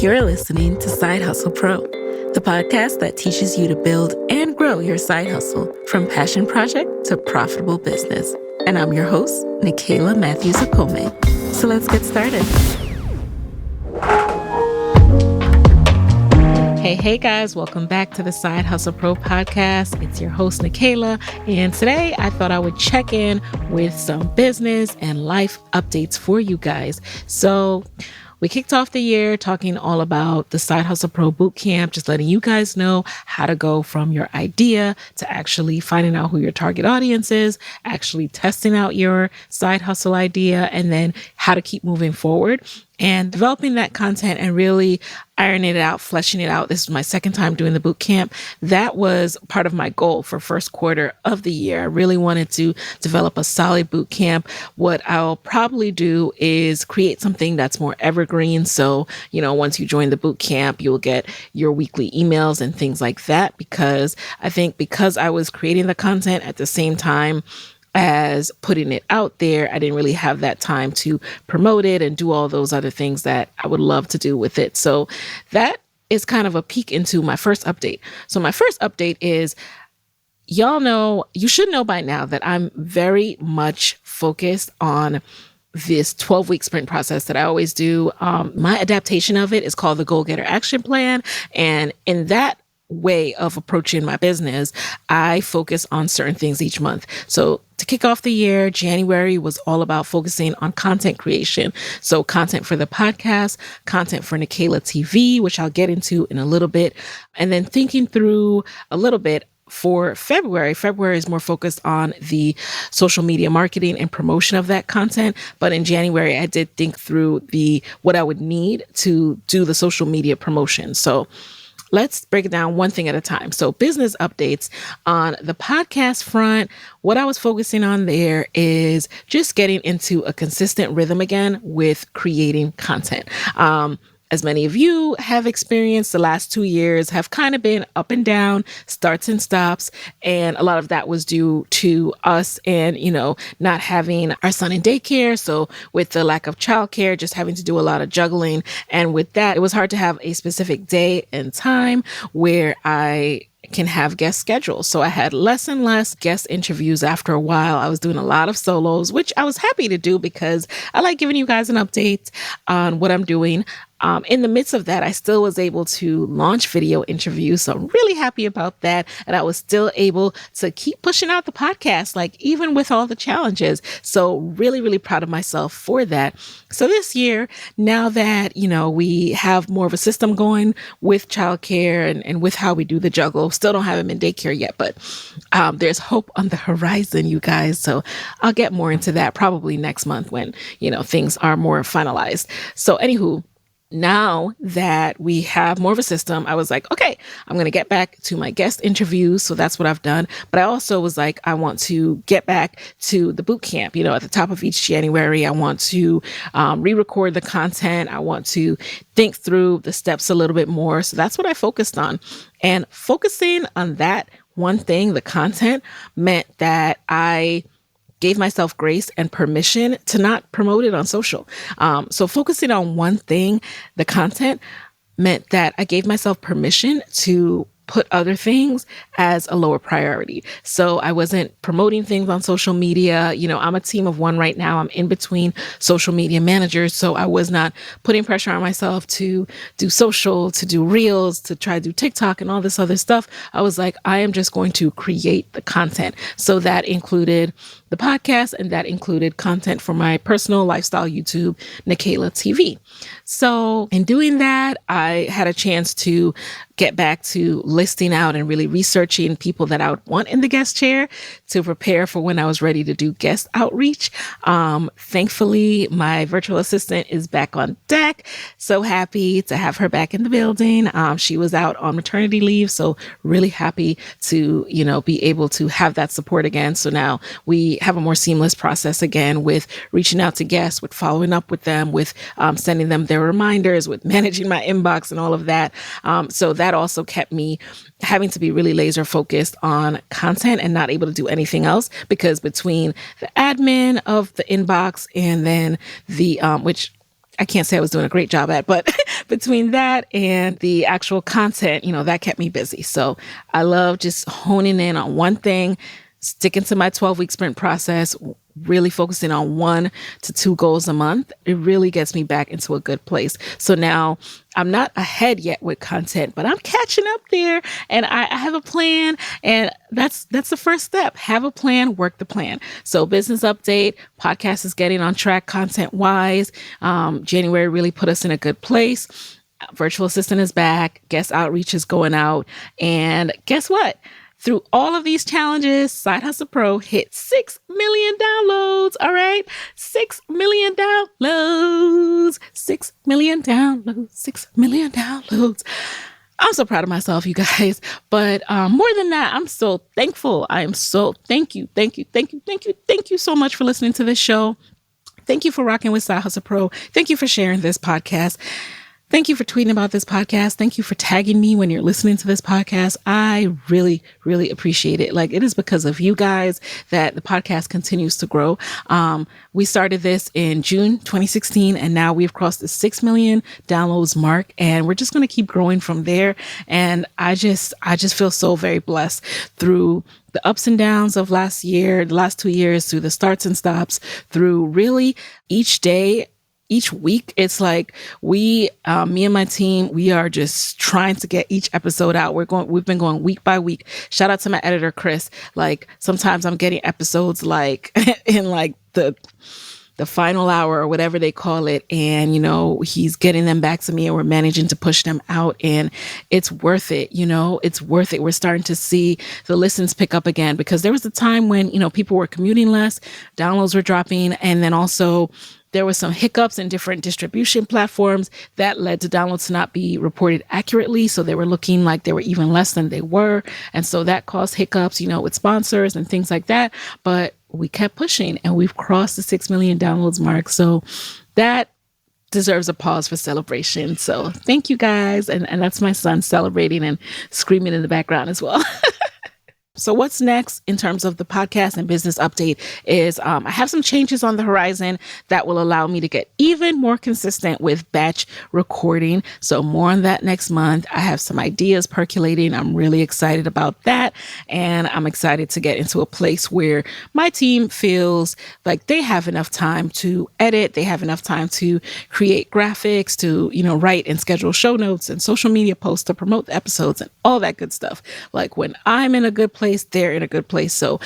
You're listening to Side Hustle Pro, the podcast that teaches you to build and grow your side hustle from passion project to profitable business. And I'm your host, Nikayla Matthews-Okome. So let's get started. Hey guys, welcome back to the Side Hustle Pro podcast. It's your host, Nicaila, and today I thought I would check in with some business and life updates for you guys. So we kicked off the year talking all about the Side Hustle Pro bootcamp, just letting you guys know how to go from your idea to actually finding out who your target audience is, actually testing out your side hustle idea, and then how to keep moving forward and developing that content and really ironing it out, fleshing it out. This is my second time doing the boot camp. That was part of my goal for first quarter of the year. I really wanted to develop a solid boot camp. What I'll probably do is create something that's more evergreen. So, once you join the boot camp, you'll get your weekly emails and things like that, because I think because I was creating the content at the same time as putting it out there, I didn't really have that time to promote it and do all those other things that I would love to do with it. So that is kind of a peek into my first update. So my first update is, you should know by now that I'm very much focused on this 12-week sprint process that I always do. My adaptation of it is called the Goal Getter Action Plan. And in that way of approaching my business, I focus on certain things each month. So to kick off the year, January was all about focusing on content creation. So content for the podcast, content for Nikayla TV, which I'll get into in a little bit. And then thinking through a little bit for February. February is more focused on the social media marketing and promotion of that content. But in January, I did think through what I would need to do the social media promotion. So let's break it down one thing at a time. So business updates on the podcast front. What I was focusing on there is just getting into a consistent rhythm again with creating content. As many of you have experienced, the last 2 years have kind of been up and down, starts and stops. And a lot of that was due to us and, not having our son in daycare. So with the lack of childcare, just having to do a lot of juggling. And with that, it was hard to have a specific day and time where I can have guest schedules. So I had less and less guest interviews after a while. I was doing a lot of solos, which I was happy to do because I like giving you guys an update on what I'm doing. In the midst of that, I still was able to launch video interviews. So I'm really happy about that. And I was still able to keep pushing out the podcast, even with all the challenges. So really, really proud of myself for that. So this year, now that, we have more of a system going with childcare and with how we do the juggle, still don't have him in daycare yet, but there's hope on the horizon, you guys. So I'll get more into that probably next month when, things are more finalized. So anywho, now that we have more of a system, I was like, okay, I'm going to get back to my guest interviews. So that's what I've done. But I also was like, I want to get back to the boot camp. At the top of each January, I want to re-record the content. I want to think through the steps a little bit more. So that's what I focused on. And focusing on that one thing, the content, meant that I gave myself grace and permission to not promote it on social. So focusing on one thing, the content, meant that I gave myself permission to put other things as a lower priority. So I wasn't promoting things on social media. I'm a team of one right now. I'm in between social media managers. So I was not putting pressure on myself to do social, to do reels, to try to do TikTok and all this other stuff. I was like, I am just going to create the content. So that included the podcast, and that included content for my personal lifestyle YouTube, Nikayla TV. So in doing that, I had a chance to get back to listing out and really researching people that I would want in the guest chair to prepare for when I was ready to do guest outreach. Thankfully, my virtual assistant is back on deck. So happy to have her back in the building. She was out on maternity leave, so really happy to, be able to have that support again. So now we have a more seamless process again with reaching out to guests, with following up with them, with sending them their reminders, with managing my inbox and all of that. So that also kept me having to be really laser focused on content and not able to do anything else, because between the admin of the inbox and then the, which I can't say I was doing a great job at, but between that and the actual content, that kept me busy. So I love just honing in on one thing, sticking to my 12-week sprint process, really focusing on 1 to 2 goals a month. It really gets me back into a good place. So now I'm not ahead yet with content, but I'm catching up there, and I have a plan, and that's the first step. Have a plan, work the plan. So business update, podcast is getting on track content wise. January really put us in a good place. Virtual assistant is back. Guest outreach is going out. And guess what? Through all of these challenges, Side Hustle Pro hit 6 million downloads. All right. 6 million downloads, 6 million downloads, 6 million downloads. I'm so proud of myself, you guys. But more than that, I'm so thankful. Thank you so much for listening to this show. Thank you for rocking with Side Hustle Pro. Thank you for sharing this podcast. Thank you for tweeting about this podcast. Thank you for tagging me when you're listening to this podcast. I really, really appreciate it. Like, it is because of you guys that the podcast continues to grow. We started this in June 2016, and now we've crossed the 6 million downloads mark, and we're just going to keep growing from there. And I just feel so very blessed through the ups and downs of last year, the last 2 years, through the starts and stops, through really each day, each week. It's like me and my team, we are just trying to get each episode out. We've been going week by week. Shout out to my editor, Chris. Like, sometimes I'm getting episodes like in like the final hour or whatever they call it. And, he's getting them back to me, and we're managing to push them out, and it's worth it. It's worth it. We're starting to see the listens pick up again, because there was a time when, people were commuting less, downloads were dropping. And then also there was some hiccups in different distribution platforms that led to downloads to not be reported accurately. So they were looking like they were even less than they were. And so that caused hiccups, with sponsors and things like that. But we kept pushing, and we've crossed the 6 million downloads mark. So that deserves a pause for celebration. So thank you guys. And that's my son celebrating and screaming in the background as well. So what's next in terms of the podcast and business update is I have some changes on the horizon that will allow me to get even more consistent with batch recording. So more on that next month. I have some ideas percolating. I'm really excited about that. And I'm excited to get into a place where my team feels like they have enough time to edit. They have enough time to create graphics, to, write and schedule show notes and social media posts to promote the episodes and all that good stuff. Like, when I'm in a good place, they're in a good place. So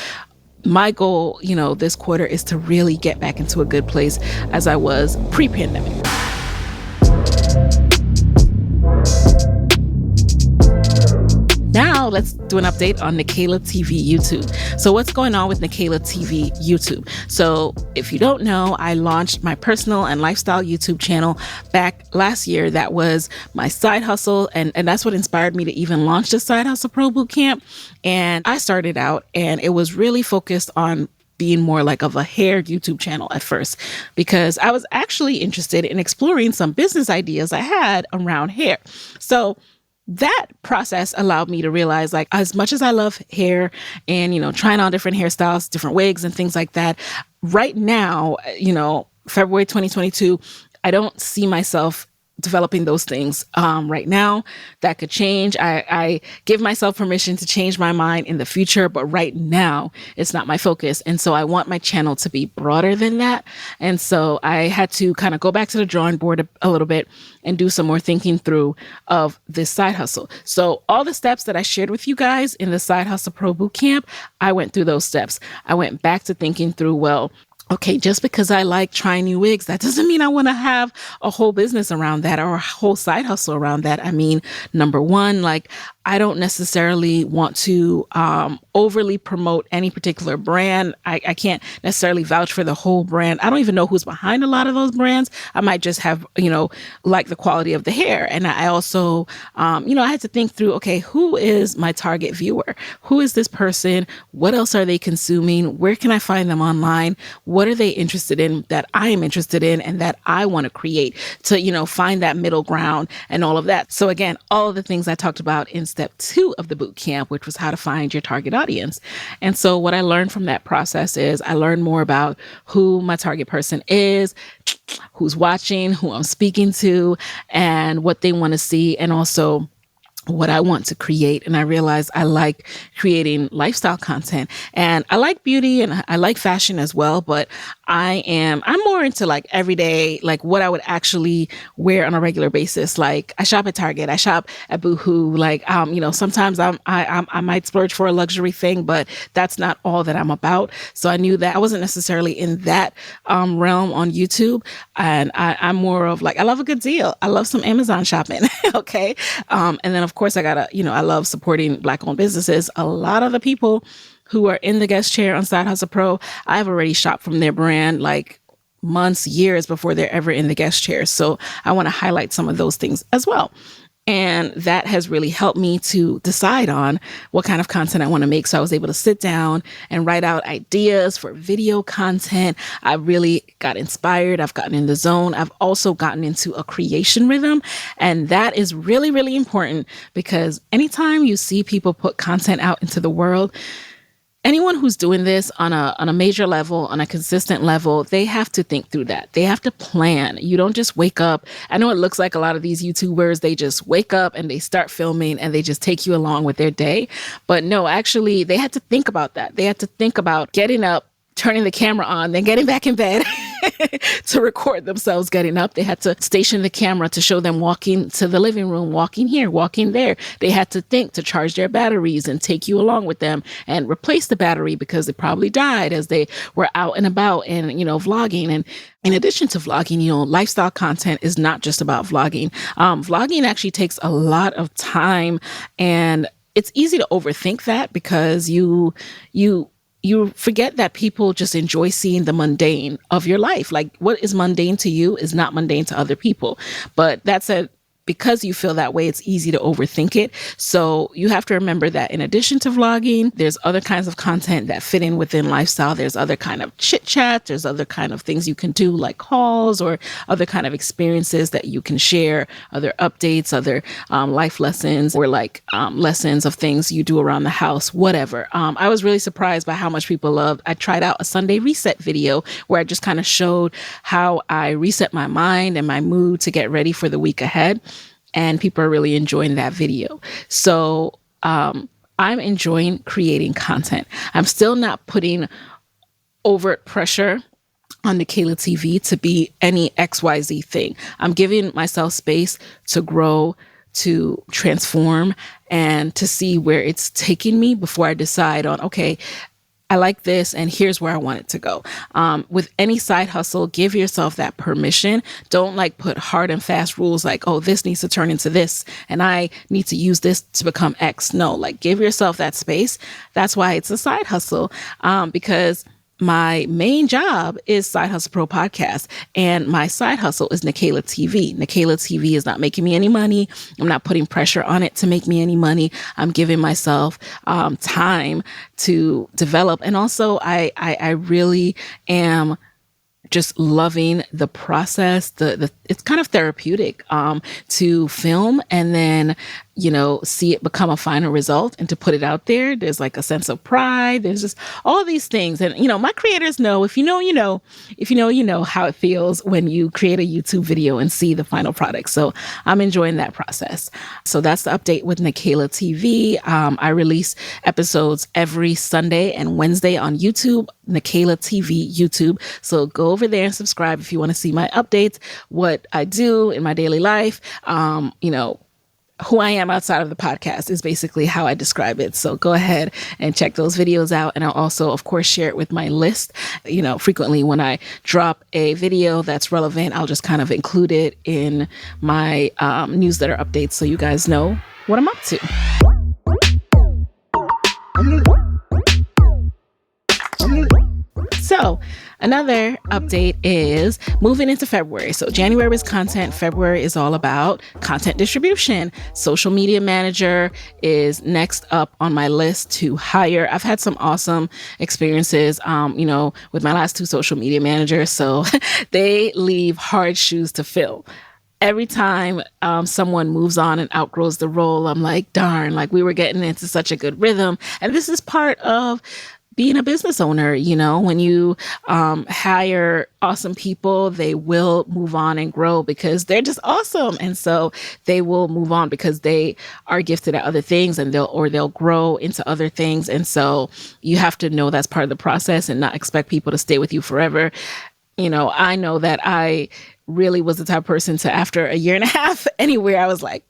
my goal, this quarter is to really get back into a good place as I was pre-pandemic. Now let's do an update on Nikayla TV YouTube. So what's going on with Nikayla TV YouTube? So if you don't know, I launched my personal and lifestyle YouTube channel back last year. That was my side hustle. And that's what inspired me to even launch the Side Hustle Pro Bootcamp. And I started out, and it was really focused on being more like of a hair YouTube channel at first, because I was actually interested in exploring some business ideas I had around hair. So that process allowed me to realize, like, as much as I love hair and, trying on different hairstyles, different wigs and things like that, right now, February 2022, I don't see myself developing those things right now. That could change. I give myself permission to change my mind in the future, but right now it's not my focus. And so I want my channel to be broader than that. And so I had to kind of go back to the drawing board a little bit and do some more thinking through of this side hustle. So all the steps that I shared with you guys in the Side Hustle Pro Bootcamp, I went through those steps. I went back to thinking through, well, okay, just because I like trying new wigs, that doesn't mean I want to have a whole business around that or a whole side hustle around that. I mean, number one, like, I don't necessarily want to overly promote any particular brand. I can't necessarily vouch for the whole brand. I don't even know who's behind a lot of those brands. I might just have, like the quality of the hair. And I also, I had to think through, okay, who is my target viewer? Who is this person? What else are they consuming? Where can I find them online? What are they interested in that I am interested in and that I want to create? navigate to, find that middle ground and all of that. So again, all of the things I talked about in step 2 of the boot camp, which was how to find your target audience. And so what I learned from that process is I learned more about who my target person is, who's watching, who I'm speaking to, and what they want to see, and also what I want to create. And I realized I like creating lifestyle content, and I like beauty and I like fashion as well, but I'm more into like everyday, like what I would actually wear on a regular basis. Like I shop at Target, I shop at Boohoo. Like, sometimes I might splurge for a luxury thing, but that's not all that I'm about. So I knew that I wasn't necessarily in that realm on YouTube. And I'm more of like, I love a good deal. I love some Amazon shopping. Okay. And then of course I love supporting Black owned businesses. A lot of the people who are in the guest chair on Side Hustle Pro, I've already shopped from their brand like months, years before they're ever in the guest chair. So I want to highlight some of those things as well. And that has really helped me to decide on what kind of content I want to make. So I was able to sit down and write out ideas for video content. I really got inspired. I've gotten in the zone. I've also gotten into a creation rhythm. And that is really, really important, because anytime you see people put content out into the world, anyone who's doing this on a major level, on a consistent level, they have to think through that. They have to plan. You don't just wake up. I know it looks like a lot of these YouTubers, they just wake up and they start filming and they just take you along with their day. But no, actually, they had to think about that. They had to think about getting up, turning the camera on, then getting back in bed to record themselves getting up. They had to station the camera to show them walking to the living room, walking here, walking there. They had to think to charge their batteries and take you along with them and replace the battery because it probably died as they were out and about and, vlogging. And in addition to vlogging, lifestyle content is not just about vlogging. Vlogging actually takes a lot of time, and it's easy to overthink that because you forget that people just enjoy seeing the mundane of your life. Like what is mundane to you is not mundane to other people. But that said, because you feel that way, it's easy to overthink it. So you have to remember that in addition to vlogging, there's other kinds of content that fit in within lifestyle. There's other kind of chit chat. There's other kind of things you can do like hauls or other kind of experiences that you can share, other updates, other life lessons, or like lessons of things you do around the house, whatever. I was really surprised by how much people loved. I tried out a Sunday reset video where I just kind of showed how I reset my mind and my mood to get ready for the week ahead. And people are really enjoying that video. So I'm enjoying creating content. I'm still not putting overt pressure on Nikayla TV to be any XYZ thing. I'm giving myself space to grow, to transform, and to see where it's taking me before I decide on, okay, I like this and here's where I want it to go. With any side hustle, give yourself that permission. Don't put hard and fast rules like, oh, this needs to turn into this and I need to use this to become X. No, give yourself that space. That's why it's a side hustle, because my main job is Side Hustle Pro Podcast, and my side hustle is Nikayla TV. Nikayla TV is not making me any money. I'm not putting pressure on it to make me any money. I'm giving myself time to develop. And also, I really am just loving the process. It's kind of therapeutic to film and then see it become a final result and to put it out there. There's a sense of pride. There's just all these things. And, my creators know, if you know, you know, if you know, you know how it feels when you create a YouTube video and see the final product. So I'm enjoying that process. So that's the update with Nikayla TV. I release episodes every Sunday and Wednesday on YouTube, Nikayla TV YouTube. So go over there and subscribe if you want to see my updates, what I do in my daily life, who I am outside of the podcast is basically how I describe it. So go ahead and check those videos out. And I'll also, of course, share it with my list. Frequently when I drop a video that's relevant, I'll just kind of include it in my newsletter updates so you guys know what I'm up to. So another update is moving into February. So January is content. February is all about content distribution. Social media manager is next up on my list to hire. I've had some awesome experiences, with my last two social media managers. So they leave hard shoes to fill. Every time someone moves on and outgrows the role, I'm like, darn, like we were getting into such a good rhythm. And this is part of being a business owner. When you hire awesome people, they will move on and grow because they're just awesome. And so they will move on because they are gifted at other things, and they'll grow into other things. And so you have to know that's part of the process and not expect people to stay with you forever. I know that I really was the type of person to, after a year and a half anywhere, I was like,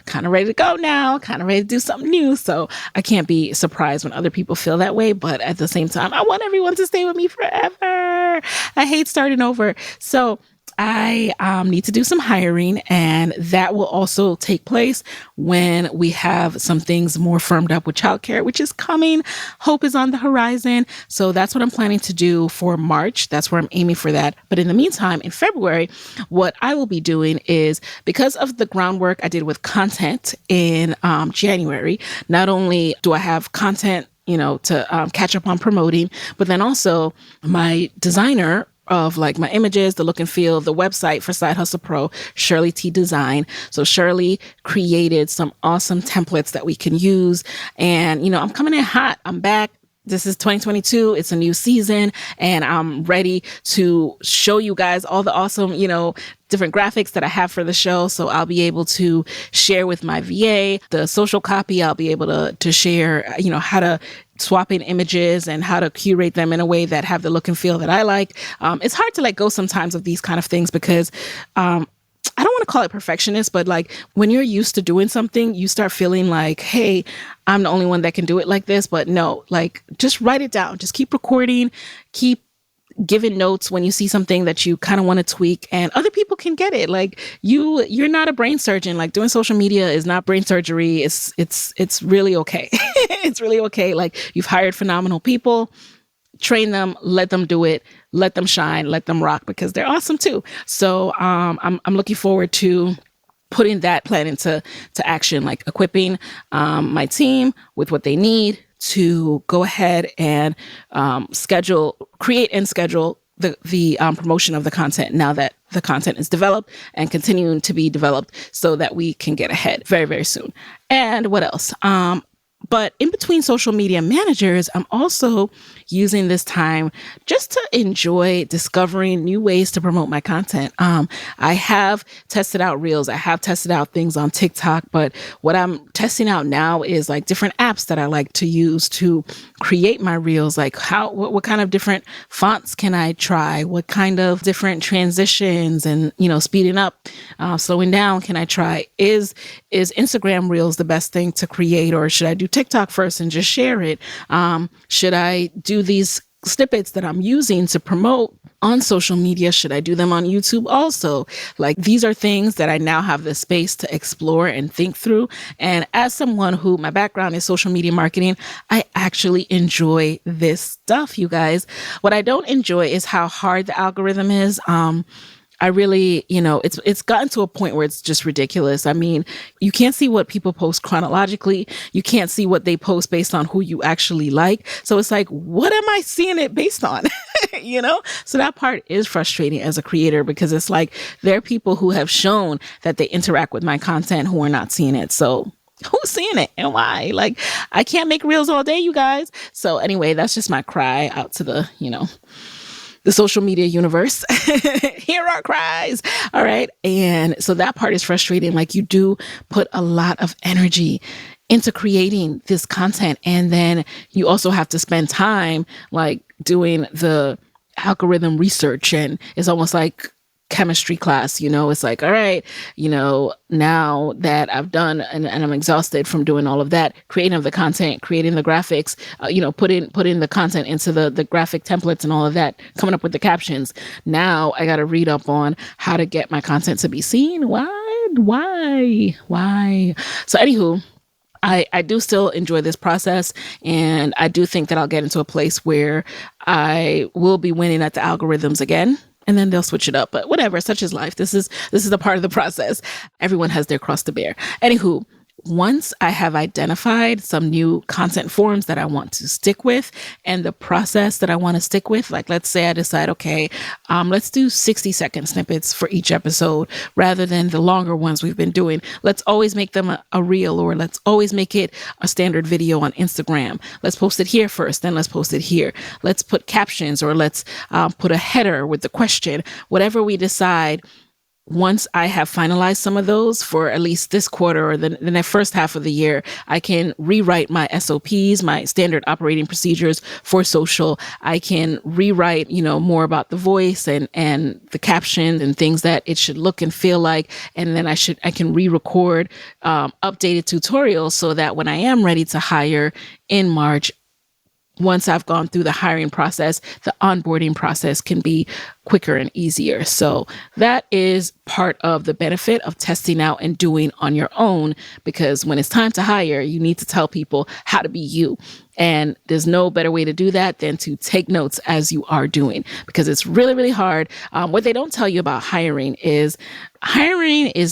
kind of ready to go now, kind of ready to do something new. So I can't be surprised when other people feel that way. But at the same time, I want everyone to stay with me forever. I hate starting over. So I need to do some hiring, and that will also take place when we have some things more firmed up with childcare, which is coming. Hope is on the horizon. So that's what I'm planning to do for March. That's where I'm aiming for that. But in the meantime, in February, what I will be doing is, because of the groundwork I did with content in January, not only do I have content, to catch up on promoting, but then also my designer of like my images, the look and feel, the website for Side Hustle Pro, Shirley T Design. So Shirley created some awesome templates that we can use. And, I'm coming in hot. I'm back. This is 2022. It's a new season, and I'm ready to show you guys all the awesome, different graphics that I have for the show. So I'll be able to share with my VA the social copy. I'll be able to share, how to swap in images and how to curate them in a way that have the look and feel that I like. It's hard to let go sometimes of these kind of things because, I don't want to call it perfectionist, but like when you're used to doing something, you start feeling like, hey, I'm the only one that can do it like this. But no, like just write it down. Just keep recording, keep giving notes when you see something that you kind of want to tweak, and other people can get it. Like you're not a brain surgeon. Like doing social media is not brain surgery. It's really okay. It's really okay. Like you've hired phenomenal people. Train them, let them do it, let them shine, let them rock, because they're awesome too. So I'm looking forward to putting that plan into action, like equipping my team with what they need to go ahead and create and schedule the promotion of the content now that the content is developed and continuing to be developed so that we can get ahead very, very soon. And what else? But in between social media managers, I'm also using this time just to enjoy discovering new ways to promote my content. I have tested out Reels. I have tested out things on TikTok, but what I'm testing out now is like different apps that I like to use to create my Reels. Like what kind of different fonts can I try? What kind of different transitions and, speeding up, slowing down can I try? Is Instagram Reels the best thing to create, or should I do TikTok first and just share it? Should I do these snippets that I'm using to promote on social media? Should I do them on YouTube also? Like these are things that I now have the space to explore and think through. And as someone who my background is social media marketing, I actually enjoy this stuff, you guys. What I don't enjoy is how hard the algorithm is. I really, it's gotten to a point where it's just ridiculous. I mean, you can't see what people post chronologically. You can't see what they post based on who you actually like. So it's like, what am I seeing it based on? So that part is frustrating as a creator, because it's like there are people who have shown that they interact with my content who are not seeing it. So who's seeing it and why? Like, I can't make Reels all day, you guys. So anyway, that's just my cry out to the social media universe. Hear our cries. All right. And so that part is frustrating. Like you do put a lot of energy into creating this content. And then you also have to spend time like doing the algorithm research. And it's almost like chemistry class, it's like, all right, now that I've done and I'm exhausted from doing all of that, creating the content, creating the graphics, putting the content into the graphic templates and all of that, coming up with the captions. Now I got to read up on how to get my content to be seen. Why? So anywho, I do still enjoy this process, and I do think that I'll get into a place where I will be winning at the algorithms again. And then they'll switch it up. But whatever, such is life. This is a part of the process. Everyone has their cross to bear. Anywho, once I have identified some new content forms that I want to stick with and the process that I want to stick with, like let's say I decide, okay, let's do 60-second snippets for each episode rather than the longer ones we've been doing. Let's always make them a reel, or let's always make it a standard video on Instagram. Let's post it here first, then let's post it here. Let's put captions, or let's put a header with the question. Whatever we decide, once I have finalized some of those for at least this quarter or the first half of the year, I can rewrite my SOPs, my standard operating procedures for social. I can rewrite, more about the voice and the caption and things that it should look and feel like. And then I can re-record updated tutorials so that when I am ready to hire in March, once I've gone through the hiring process, the onboarding process can be quicker and easier. So that is part of the benefit of testing out and doing on your own, because when it's time to hire, you need to tell people how to be you. And there's no better way to do that than to take notes as you are doing, because it's really, really hard. What they don't tell you about hiring is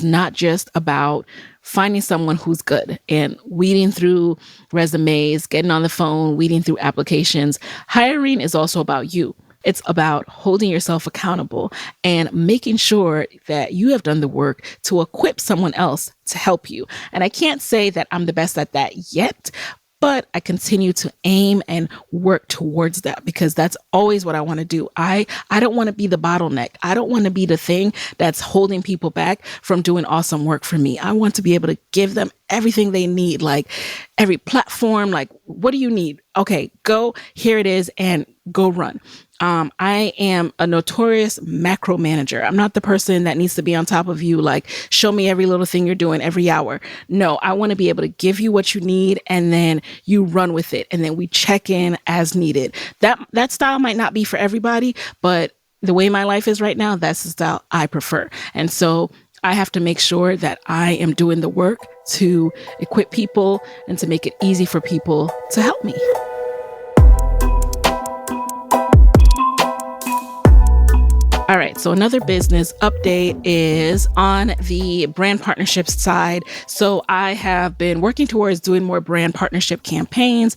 not just about finding someone who's good and weeding through resumes, getting on the phone, weeding through applications. Hiring is also about you. It's about holding yourself accountable and making sure that you have done the work to equip someone else to help you. And I can't say that I'm the best at that yet, but I continue to aim and work towards that, because that's always what I want to do. I don't want to be the bottleneck. I don't want to be the thing that's holding people back from doing awesome work for me. I want to be able to give them everything they need, like every platform, like, what do you need? Okay, go, here it is, and go run. I am a notorious macro manager. I'm not the person that needs to be on top of you, like, show me every little thing you're doing every hour. No, I want to be able to give you what you need, and then you run with it. And then we check in as needed. That style might not be for everybody, but the way my life is right now, that's the style I prefer. And so I have to make sure that I am doing the work to equip people and to make it easy for people to help me. All right, so another business update is on the brand partnerships side. So I have been working towards doing more brand partnership campaigns.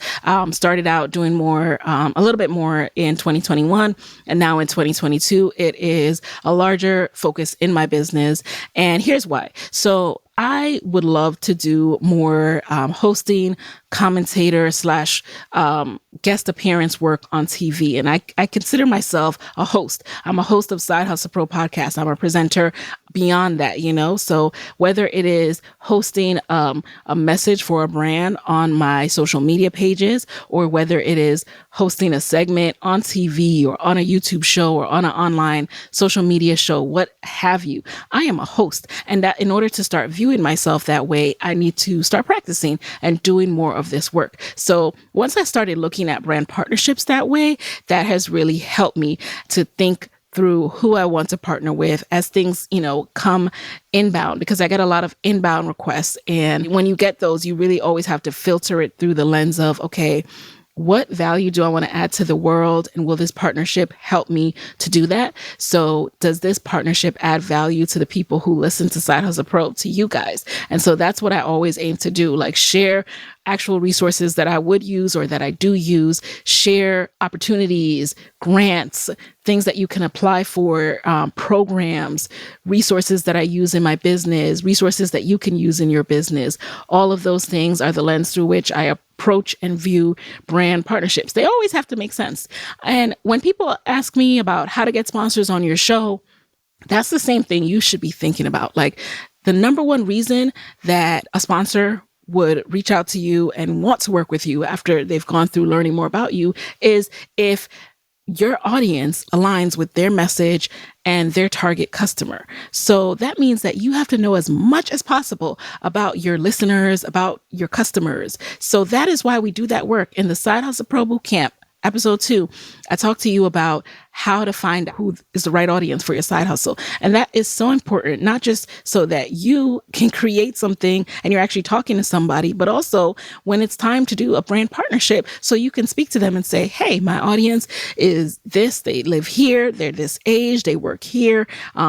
Started out doing more, a little bit more in 2021, and now in 2022, it is a larger focus in my business. And here's why. So I would love to do more hosting, commentator / guest appearance work on TV. And I consider myself a host. I'm a host of Side Hustle Pro podcast. I'm a presenter beyond that, So whether it is hosting a message for a brand on my social media pages, or whether it is hosting a segment on TV or on a YouTube show or on an online social media show, what have you, I am a host. And that in order to start viewing myself that way, I need to start practicing and doing more of this work. So once I started looking at brand partnerships that way, that has really helped me to think through who I want to partner with as things, come inbound, because I get a lot of inbound requests. And when you get those, you really always have to filter it through the lens of, okay, what value do I want to add to the world? And will this partnership help me to do that? So does this partnership add value to the people who listen to Side Hustle Pro, to you guys? And so that's what I always aim to do, like share actual resources that I would use or that I do use, share opportunities, grants, things that you can apply for, programs, resources that I use in my business, resources that you can use in your business. All of those things are the lens through which I approach and view brand partnerships. They always have to make sense. And when people ask me about how to get sponsors on your show, that's the same thing you should be thinking about. Like, the number one reason that a sponsor would reach out to you and want to work with you after they've gone through learning more about you is if your audience aligns with their message and their target customer. So that means that you have to know as much as possible about your listeners, about your customers. So that is why we do that work in the Side Hustle Pro Bootcamp. Episode 2, I talked to you about how to find who is the right audience for your side hustle. And that is so important, not just so that you can create something and you're actually talking to somebody, but also when it's time to do a brand partnership, so you can speak to them and say, hey, my audience is this, they live here, they're this age, they work here,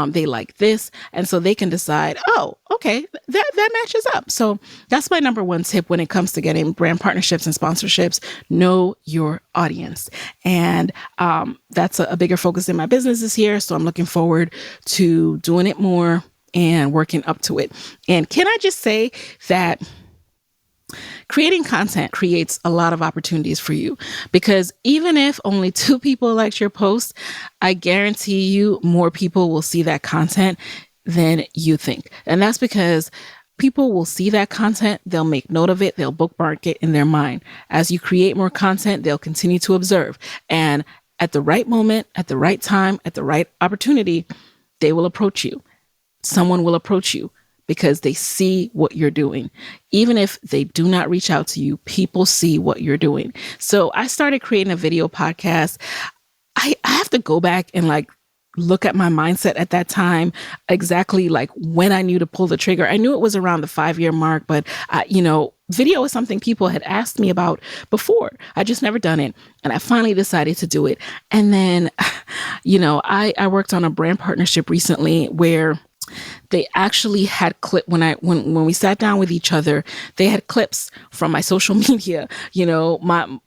they like this. And so they can decide, oh, okay, that matches up. So that's my number one tip when it comes to getting brand partnerships and sponsorships. Know your audience. And that's a bigger focus in my business this year. So I'm looking forward to doing it more and working up to it. And can I just say that creating content creates a lot of opportunities for you, because even if only 2 people liked your post, I guarantee you more people will see that content than you think. And that's because people will see that content, they'll make note of it, they'll bookmark it in their mind. As you create more content, they'll continue to observe. And at the right moment, at the right time, at the right opportunity, they will approach you. Someone will approach you because they see what you're doing. Even if they do not reach out to you, people see what you're doing. So I started creating a video podcast. I have to go back and look at my mindset at that time, exactly when I knew to pull the trigger. I knew it was around the 5-year mark, but video is something people had asked me about before. I just never done it. And I finally decided to do it. And then, I worked on a brand partnership recently where they actually had when we sat down with each other, they had clips from my social media.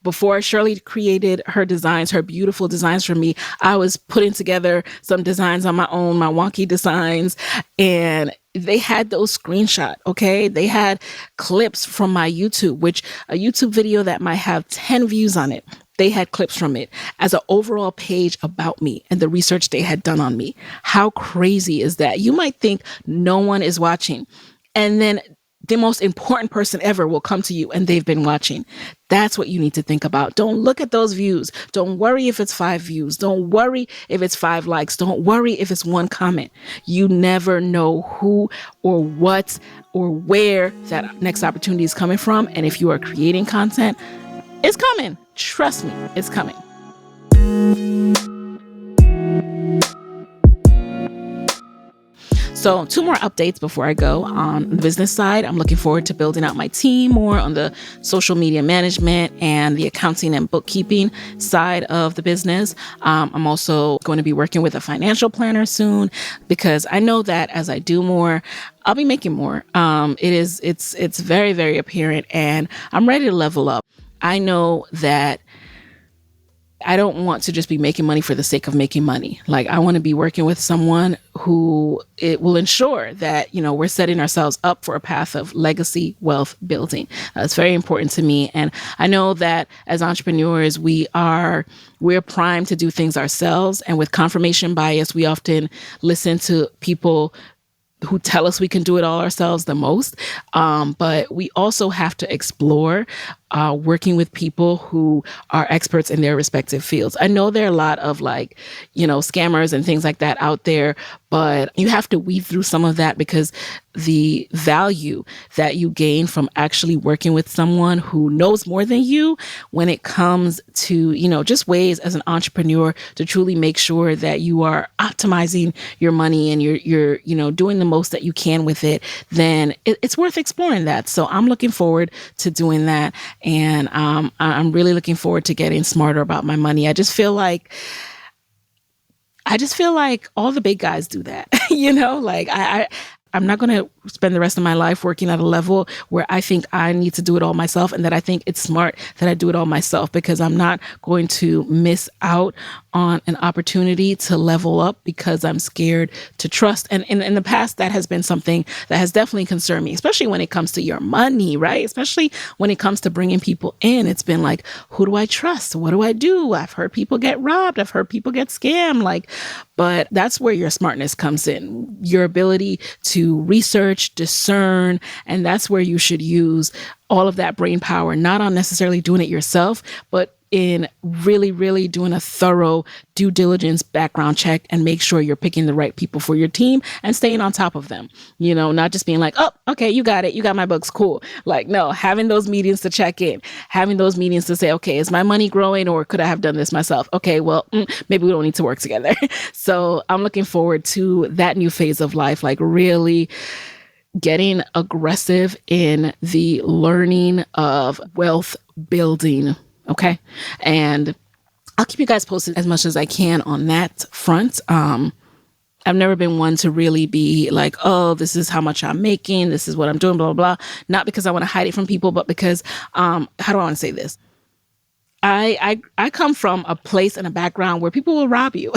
Before Shirley created her designs, her beautiful designs for me, I was putting together some designs on my own, my wonky designs, and they had those screenshot. Okay. They had clips from my YouTube, which a YouTube video that might have 10 views on it. They had clips from it as an overall page about me and the research they had done on me. How crazy is that? You might think no one is watching, and then the most important person ever will come to you and they've been watching. That's what you need to think about. Don't look at those views. Don't worry if it's 5 views. Don't worry if it's 5 likes. Don't worry if it's 1 comment. You never know who or what or where that next opportunity is coming from. And if you are creating content, it's coming. Trust me, it's coming. So 2 more updates before I go. On the business side, I'm looking forward to building out my team more on the social media management and the accounting and bookkeeping side of the business. I'm also going to be working with a financial planner soon, because I know that as I do more, I'll be making more. It's very, very apparent, and I'm ready to level up. I know that I don't want to just be making money for the sake of making money. I want to be working with someone who it will ensure that, we're setting ourselves up for a path of legacy wealth building. It's very important to me. And I know that as entrepreneurs, we're primed to do things ourselves. And with confirmation bias, we often listen to people who tell us we can do it all ourselves the most. But we also have to explore working with people who are experts in their respective fields. I know there are a lot of scammers and things like that out there, but you have to weed through some of that, because the value that you gain from actually working with someone who knows more than you when it comes to, just ways as an entrepreneur to truly make sure that you are optimizing your money and you're doing the most that you can with it, then it's worth exploring that. So I'm looking forward to doing that. And I'm really looking forward to getting smarter about my money. I just feel like all the big guys do that. I'm not going to spend the rest of my life working at a level where I think I need to do it all myself, and that I think it's smart that I do it all myself, because I'm not going to miss out on an opportunity to level up because I'm scared to trust. And in the past, that has been something that has definitely concerned me, especially when it comes to your money, right? Especially when it comes to bringing people in. It's been who do I trust? What do I do? I've heard people get robbed. I've heard people get scammed. But that's where your smartness comes in, your ability to research, discern, and that's where you should use all of that brain power, not on necessarily doing it yourself, but in really, really doing a thorough due diligence background check and make sure you're picking the right people for your team and staying on top of them, not just being like, oh, okay, you got it. You got my books. Cool. Like, no, having those meetings to check in, having those meetings to say, okay, is my money growing or could I have done this myself? Okay, well, maybe we don't need to work together. So I'm looking forward to that new phase of life, like really getting aggressive in the learning of wealth building. Okay. And I'll keep you guys posted as much as I can on that front. I've never been one to really be like, oh, this is how much I'm making. This is what I'm doing, blah, blah, blah. Not because I want to hide it from people, but because, how do I want to say this? I come from a place and a background where people will rob you.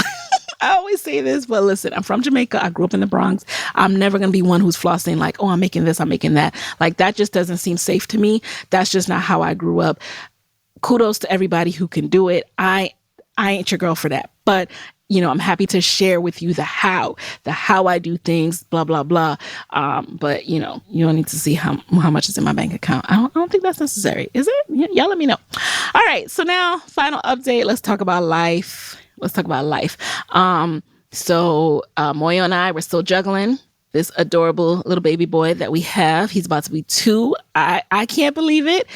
I always say this, but listen, I'm from Jamaica. I grew up in the Bronx. I'm never going to be one who's flossing like, oh, I'm making this, I'm making that. Like, that just doesn't seem safe to me. That's just not how I grew up. Kudos to everybody who can do it. I ain't your girl for that. But, I'm happy to share with you the how I do things, blah, blah, blah. But, you don't need to see how much is in my bank account. I don't think that's necessary. Is it? Y'all let me know. All right. So now, final update. Let's talk about life. So Moyo and I, we're still juggling this adorable little baby boy that we have. He's about to be 2. I can't believe it.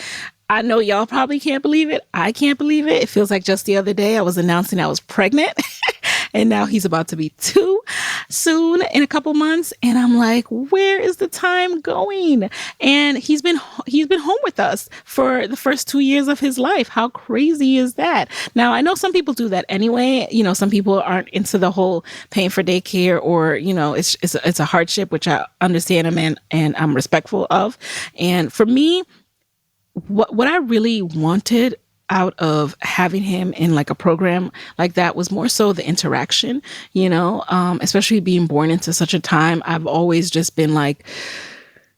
I know y'all probably can't believe it. I can't believe it. It feels like just the other day I was announcing I was pregnant and now he's about to be 2 soon in a couple months. And I'm like, where is the time going? And he's been home with us for the first 2 years of his life. How crazy is that? Now, I know some people do that anyway. Some people aren't into the whole paying for daycare or, it's a hardship, which I understand and I'm respectful of. And for me, what I really wanted out of having him in like a program like that was more so the interaction, especially being born into such a time. I've always just been like,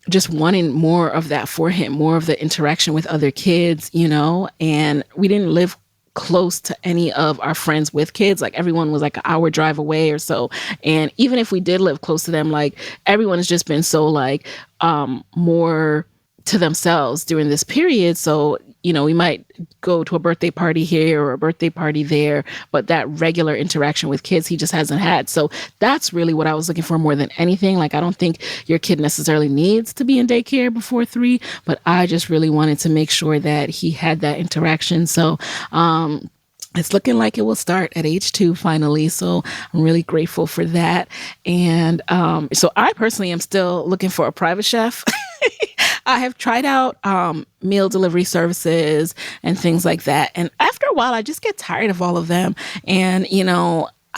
just wanting more of that for him, more of the interaction with other kids, and we didn't live close to any of our friends with kids. Like, everyone was like an hour drive away or so. And even if we did live close to them, like, everyone has just been so like, more to themselves during this period. So, we might go to a birthday party here or a birthday party there, but that regular interaction with kids, he just hasn't had. So that's really what I was looking for more than anything. Like, I don't think your kid necessarily needs to be in daycare before 3, but I just really wanted to make sure that he had that interaction. So, it's looking like it will start at age 2 finally. So I'm really grateful for that. And so I personally am still looking for a private chef. I have tried out meal delivery services and things like that. And after a while, I just get tired of all of them. And,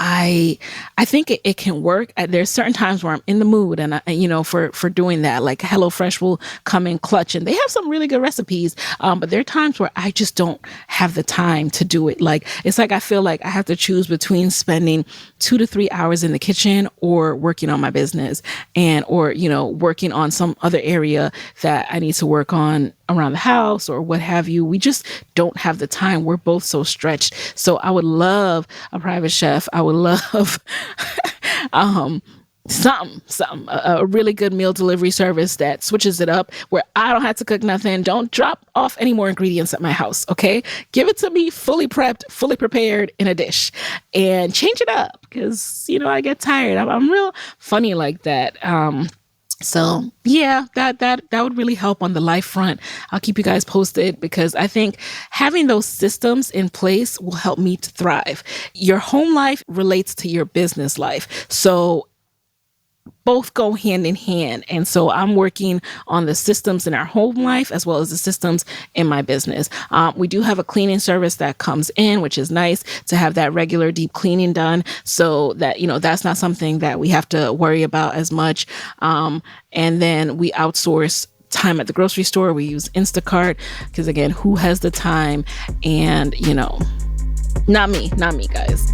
I think it can work. There's certain times where I'm in the mood and for doing that. Like, HelloFresh will come in clutch and they have some really good recipes. But there are times where I just don't have the time to do it. Like, it's like I feel like I have to choose between spending 2 to 3 hours in the kitchen or working on my business or working on some other area that I need to work on around the house or what have you. We just don't have the time. We're both so stretched. So I would love a private chef. I would love a really good meal delivery service that switches it up where I don't have to cook nothing. Don't drop off any more ingredients at my house. Okay. Give it to me fully prepped, fully prepared in a dish and change it up because, I get tired. I'm real funny like that. So yeah, that would really help on the life front. I'll keep you guys posted because I think having those systems in place will help me to thrive. Your home life relates to your business life. So both go hand in hand. And so I'm working on the systems in our home life as well as the systems in my business. We do have a cleaning service that comes in, which is nice to have that regular deep cleaning done so that, that's not something that we have to worry about as much. And then we outsource time at the grocery store. We use Instacart because, again, who has the time? And, not me, guys.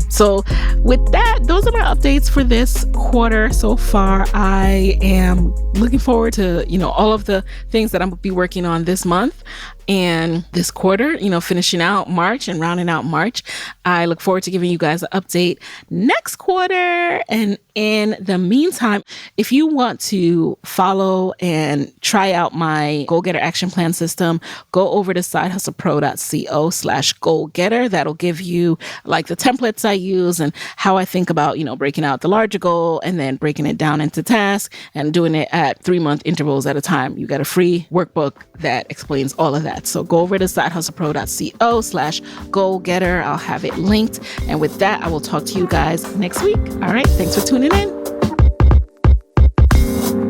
So with that, those are my updates for this quarter so far. I am looking forward to, all of the things that I'm going to be working on this month. And this quarter, finishing out March and rounding out March, I look forward to giving you guys an update next quarter. And in the meantime, if you want to follow and try out my Goal Getter Action Plan system, go over to sidehustlepro.co/goal-getter. That'll give you like the templates I use and how I think about, breaking out the larger goal and then breaking it down into tasks and doing it at 3-month intervals at a time. You got a free workbook that explains all of that. So go over to sidehustlepro.co/goal-getter. I'll have it linked. And with that, I will talk to you guys next week. All right. Thanks for tuning in.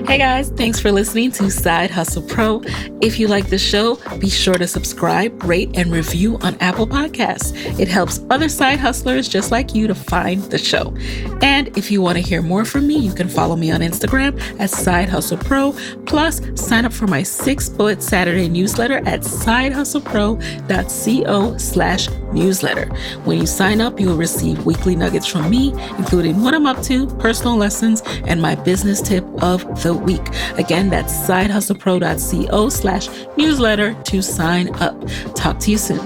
Hey guys, thanks for listening to Side Hustle Pro. If you like the show, be sure to subscribe, rate, and review on Apple Podcasts. It helps other side hustlers just like you to find the show. And if you want to hear more from me, you can follow me on Instagram at Side Hustle Pro. Plus, sign up for my 6-bullet Saturday newsletter at sidehustlepro.co/newsletter. When you sign up, you will receive weekly nuggets from me, including what I'm up to, personal lessons, and my business tip of the week. Again, that's sidehustlepro.co/newsletter to sign up. Talk to you soon.